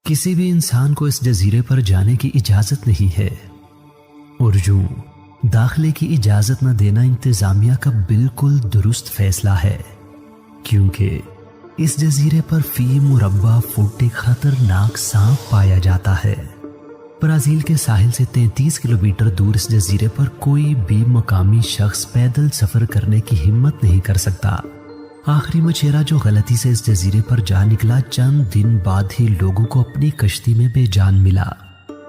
किसी भी इंसान को इस जजीरे पर जाने की इजाजत नहीं है और यूं दाखिले की इजाजत न देना इंतजामिया का बिल्कुल दुरुस्त फैसला है, क्योंकि इस जजीरे पर फी मुरब्बा फुट एक खतरनाक सांप पाया जाता है। ब्राजील के साहिल से 33 किलोमीटर दूर इस जजीरे पर कोई भी मकामी शख्स पैदल सफर करने की हिम्मत नहीं कर सकता। आखिरी मछेरा जो गलती से इस जजीरे पर जा निकला, चंद दिन बाद ही लोगों को अपनी कश्ती में बेजान मिला।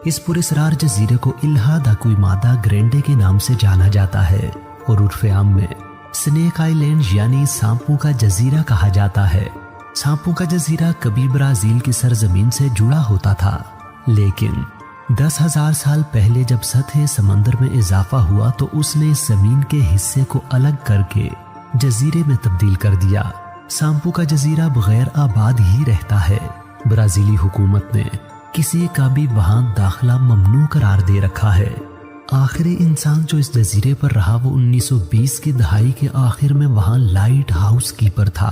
इस पुरस्रार जजीरे को इल्हा दा कुइमादा ग्रेंडे के नाम से जाना जाता है और उर्फे आम में स्नेक आइलैंड यानी सांपों का जजीरा कहा जाता है। सांपों का जजीरा कभी ब्राजील की सरजमीन से जुड़ा होता था, लेकिन 10,000 साल पहले जब सतह समंदर में इजाफा हुआ तो उसने जमीन के हिस्से को अलग करके जजीरे में तब्दील कर दिया। सांपों का जजीरा बगैर आबाद ही रहता है। ब्राजीली हुकूमत ने किसी का भी वहां दाखिला ममनू करार दे रखा है। आखिरी इंसान जो इस जजीरे पर रहा वो 1920 की दहाई के आखिर में वहां लाइट हाउस कीपर था।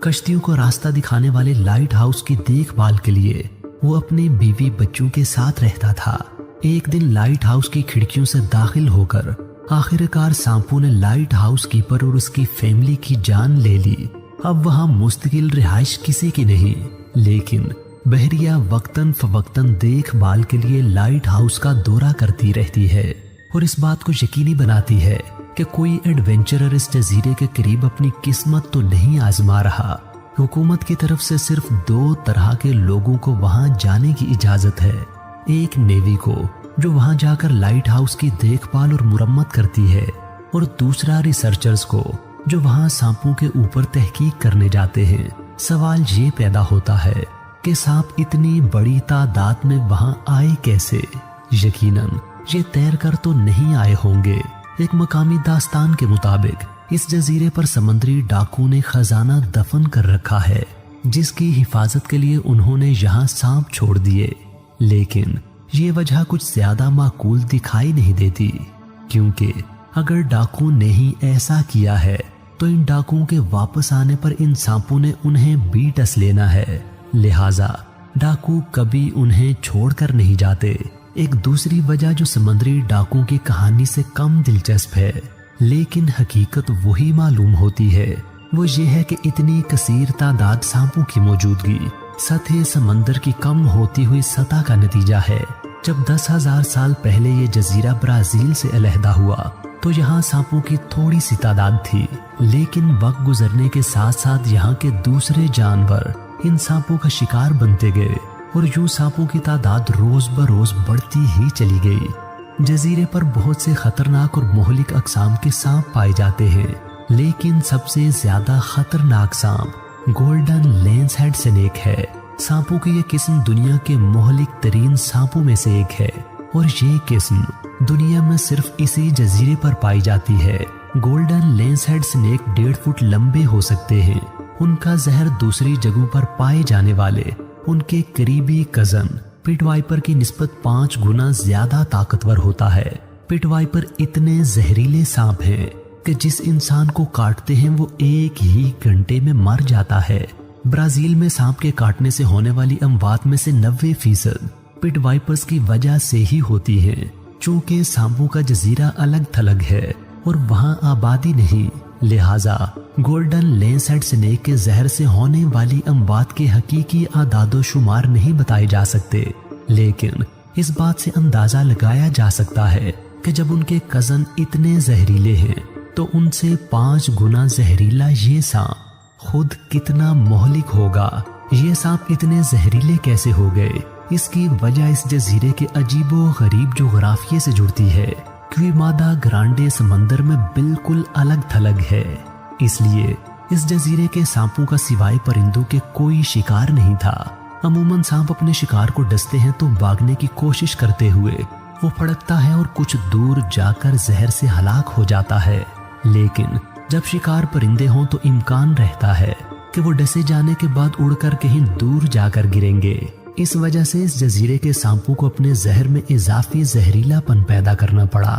कश्तियों को रास्ता दिखाने वाले लाइट हाउस की देखभाल के लिए वो अपने बीवी बच्चों के साथ रहता था। एक दिन लाइट हाउस की खिड़कियों से दाखिल होकर आखिरकार सांपों ने लाइट हाउस कीपर और उसकी फैमिली की जान ले ली। अब वहां मुस्तकिल रिहाइश किसी की नहीं, लेकिन बहरिया वक्तन फवक्तन देखभाल के लिए लाइट हाउस का दौरा करती रहती है और इस बात को यकीनी बनाती है कि कोई एडवेंचरर इस जजीरे के करीब अपनी किस्मत तो नहीं आजमा रहा। हुकूमत की तरफ से सिर्फ 2 तरह के लोगों को वहां जाने की इजाजत है। एक नेवी को जो वहां जाकर लाइट हाउस की देखभाल और मुरम्मत करती है, और दूसरा रिसर्चर्स को जो वहां सांपों के ऊपर तहकीक करने जाते हैं। सवाल ये पैदा होता है कि सांप इतनी बड़ी तादाद में वहां आए कैसे? यकीनन ये तैर कर तो नहीं आए होंगे। एक मकामी दास्तान के मुताबिक इस जजीरे पर समंदरी डाकू ने खजाना दफन कर रखा है, जिसकी हिफाजत के लिए उन्होंने यहाँ सांप छोड़ दिए। लेकिन ये वजह कुछ ज्यादा माकूल दिखाई नहीं देती, क्योंकि अगर डाकू ने ही ऐसा किया है तो इन डाकुओं के वापस आने पर इन सांपों ने उन्हें भी डस लेना है। लिहाजा डाकू कभी उन्हें छोड़कर नहीं जाते। एक दूसरी वजह जो समंदरी डाकुओं की कहानी से कम दिलचस्प है, लेकिन हकीकत वही मालूम होती है, वो ये है कि इतनी कसीर तादाद सांपों की मौजूदगी सतह समंदर की कम होती हुई सतह का नतीजा है। जब 10,000 साल पहले ये जजीरा ब्राजील से अलहदा हुआ तो यहाँ सांपों की थोड़ी सी तादाद थी, लेकिन वक्त गुजरने के साथ साथ यहाँ के दूसरे जानवर इन सांपों का शिकार बनते गए और यूं सांपों की तादाद रोज बरोज बढ़ती ही चली गई। जजीरे पर बहुत से खतरनाक और मोहलिक अकसाम के सांप पाए जाते हैं, लेकिन सबसे ज्यादा खतरनाक सांप गोल्डन लेंस हेड स्नेक है। सांपों की यह किस्म दुनिया के मोहलिक तरीन सांपों में से एक है और ये किस्म दुनिया में सिर्फ इसी जजीरे पर पाई जाती है। Golden lens head snake 1.5 foot लंबे हो सकते हैं। उनका जहर दूसरी जगहों पर पाए जाने वाले उनके करीबी कजन पिट वाइपर की निस्बत 5 गुना ज्यादा ताकतवर होता है। पिट वाइपर इतने जहरीले सांप हैं कि जिस इंसान को काटते हैं वो 1 ही घंटे में मर जाता है। ब्राजील में सांप के काटने से होने वाली अमवात में से 90% पिट वाइपर्स की वजह से ही होती है। चूंकि सांपों का जजीरा अलग थलग है और वहां आबादी नहीं, लिहाजा गोल्डन लेंस हेड स्नेक के जहर से होने वाली अमवात के हकीकी आदादो शुमार नहीं बताए जा सकते, लेकिन इस बात से अंदाजा लगाया जा सकता है कि जब उनके कजन इतने जहरीले हैं तो उनसे 5 गुना जहरीला ये सांप खुद कितना मोहलिक होगा। ये सांप इतने जहरीले कैसे हो गए? इसकी वजह इस जजीरे के अजीबो गरीब जोग्राफिये से जुड़ती है। क्विमादा ग्रांडे समंदर में बिल्कुल अलग थलग है, इसलिए इस जजीरे के सांपों का सिवाय परिंदों के कोई शिकार नहीं था। अमूमन सांप अपने शिकार को डसते हैं तो भागने की कोशिश करते हुए वो फड़कता है और कुछ दूर जाकर जहर से हलाक हो जाता है, लेकिन जब शिकार परिंदे हों तो इम्कान रहता है कि वो डसे जाने के बाद उड़कर कहीं दूर जाकर गिरेंगे। इस वजह से इस जजीरे के सांपों को अपने जहर में इजाफी जहरीलापन पैदा करना पड़ा,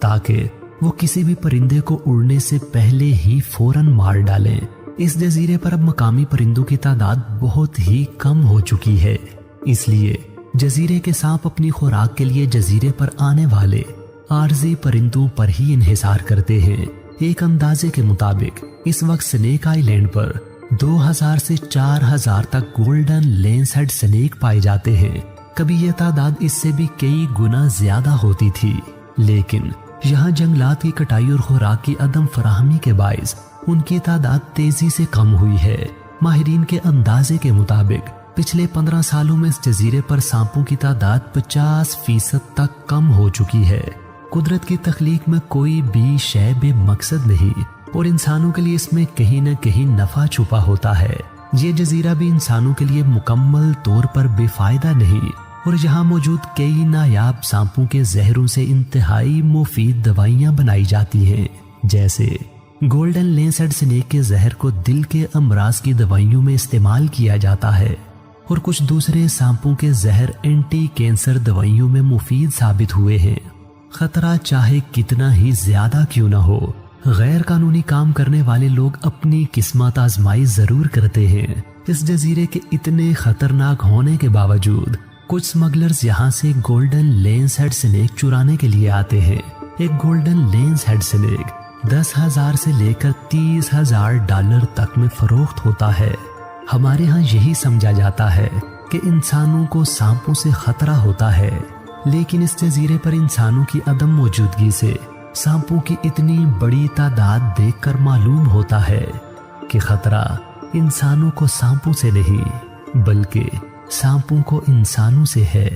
ताकि वो किसी भी परिंदे को उड़ने से पहले ही फौरन मार डालें। इस जजीरे पर अब मकामी परिंदों की तादाद बहुत ही कम हो चुकी है। اس لیے جزیرے کے سانپ اپنی خوراک کے لیے جزیرے پر آنے والے عارضی پرندوں پر ہی انحصار کرتے ہیں۔ ایک اندازے کے مطابق اس وقت سنیک آئی لینڈ پر 2000 سے 4000 تک گولڈن لینس ہیڈ سنیک پائے جاتے ہیں۔ کبھی یہ تعداد اس سے بھی کئی گنا زیادہ ہوتی تھی، لیکن یہاں جنگلات کی کٹائی اور خوراک کی عدم فراہمی کے باعث ان کی تعداد تیزی سے کم ہوئی ہے۔ ماہرین کے اندازے کے مطابق پچھلے 15 سالوں میں اس جزیرے پر سانپوں کی تعداد 50% تک کم ہو چکی ہے۔ قدرت کی تخلیق میں کوئی بھی شے بے مقصد نہیں اور انسانوں کے لیے اس میں کہیں نہ کہیں نفع چھپا ہوتا ہے۔ یہ جزیرہ بھی انسانوں کے لیے مکمل طور پر بے فائدہ نہیں، اور یہاں موجود کئی نایاب سانپوں کے زہروں سے انتہائی مفید دوائیاں بنائی جاتی ہیں، جیسے گولڈن لینس ہیڈ سنیک کے زہر کو دل کے امراض کی دوائیوں میں استعمال کیا جاتا ہے، اور کچھ دوسرے سانپوں کے زہر اینٹی کینسر دوائیوں میں مفید ثابت ہوئے ہیں۔ خطرہ چاہے کتنا ہی زیادہ کیوں نہ ہو، غیر قانونی کام کرنے والے لوگ اپنی قسمت آزمائی ضرور کرتے ہیں۔ اس جزیرے کے اتنے خطرناک ہونے کے باوجود کچھ سمگلرز یہاں سے گولڈن لینس ہیڈ سنیک چرانے کے لیے آتے ہیں۔ ایک گولڈن لینس ہیڈ سنیک 10,000 سے لے کر $30,000 تک میں فروخت ہوتا ہے۔ ہمارے ہاں یہی سمجھا جاتا ہے کہ انسانوں کو سانپوں سے خطرہ ہوتا ہے، لیکن اس جزیرے پر انسانوں کی عدم موجودگی سے سانپوں کی اتنی بڑی تعداد دیکھ کر معلوم ہوتا ہے کہ خطرہ انسانوں کو سانپوں سے نہیں بلکہ سانپوں کو انسانوں سے ہے۔